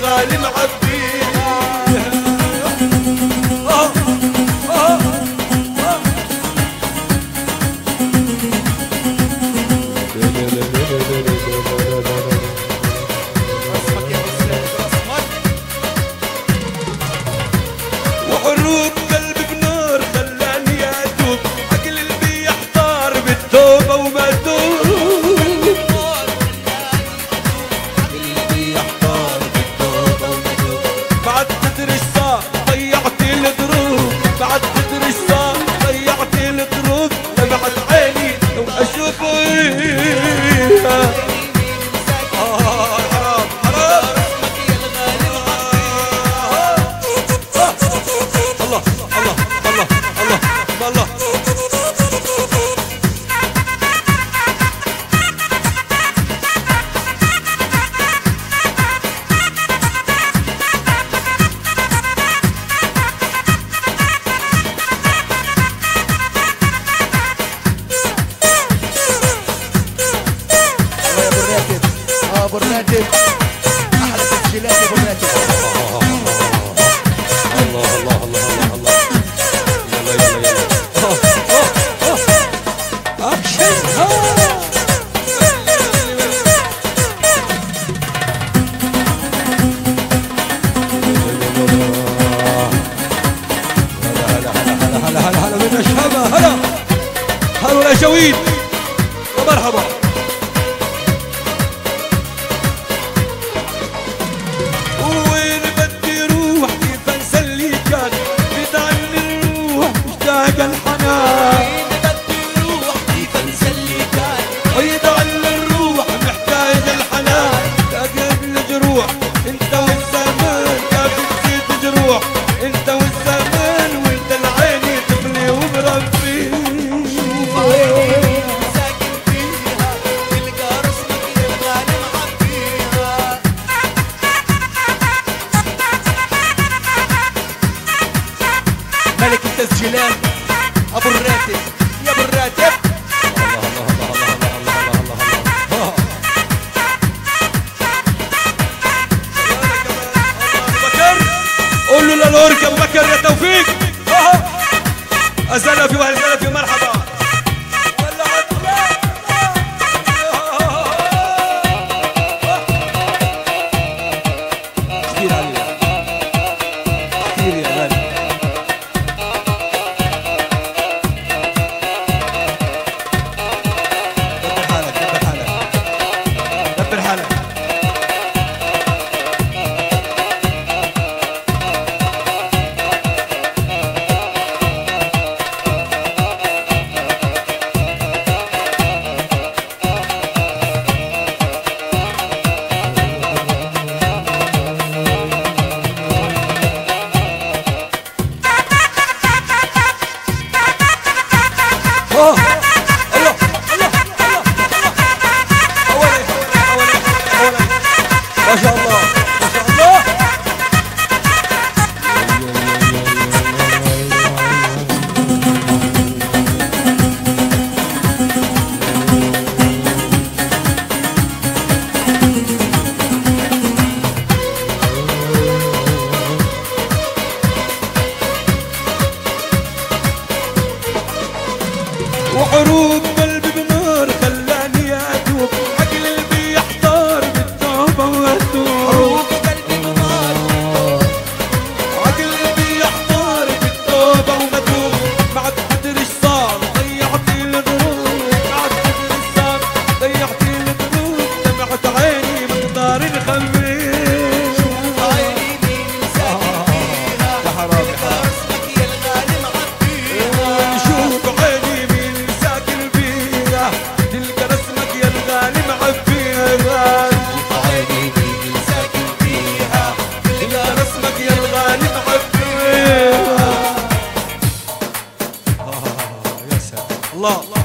الغالي معبيها. وحروب قلبي بنار خلاني اتوب، عقل اللي يحتار بالتوبه وما توب. بعد تدري ايش صار ضيعت الدروب، بعد تدري ايش صار ضيعت الدروب. دمعت عيني لو اشوف ابو الراتب احلى تسجيلات ابو الراتب. الله الله الله الله الله يلا يلا اكشن. هلا هلا هلا من الشباب. هلا هلا والاشاويد ومرحبا. وين بدي روح كيف انسى اللي كان بدعني الروح مشتاق الحنان. وين بدي روح كيف انسى اللي كان ويدعني الروح محتاج الحنان. تقرب الجروح انت والزمان كيف تزيد جروح انت والزمان وانت العيني طفلي ومربي. ساكن فيها تلقى رسمك يا الغالي معبيها. ملك التسجيلات ابو الراتب يا ابو الراتب. قول له للوركة بكر يا توفيق. أزلفي وهزلفي مرحبا. كثير عليا كثير يا غالي. دبر حالك دبر حالك دبر حالك. ما شاء الله ما شاء الله. وحروب قلبي بنار خلاني اتوب، عقل اللي يحتار بالتوبه واتوب. حروب قلبي بنار عقل اللي يحتار بالتوبه ومتوب. بعد تدري ايش صار ضيعت الدروب، بعد تدري ايش صار ضيعت الدروب. دمعت عيني مقدار نخمي. شوف عيني مين ساكن فيها يا حرام اسمك يا الغالي معبيها. شوف عيني مين ساكن فيها تلقى رسمك يا الغالي معبيها. شوف عيني مين ساكن فيها تلقى رسمك يا الغالي معبيها. يا سلام الله.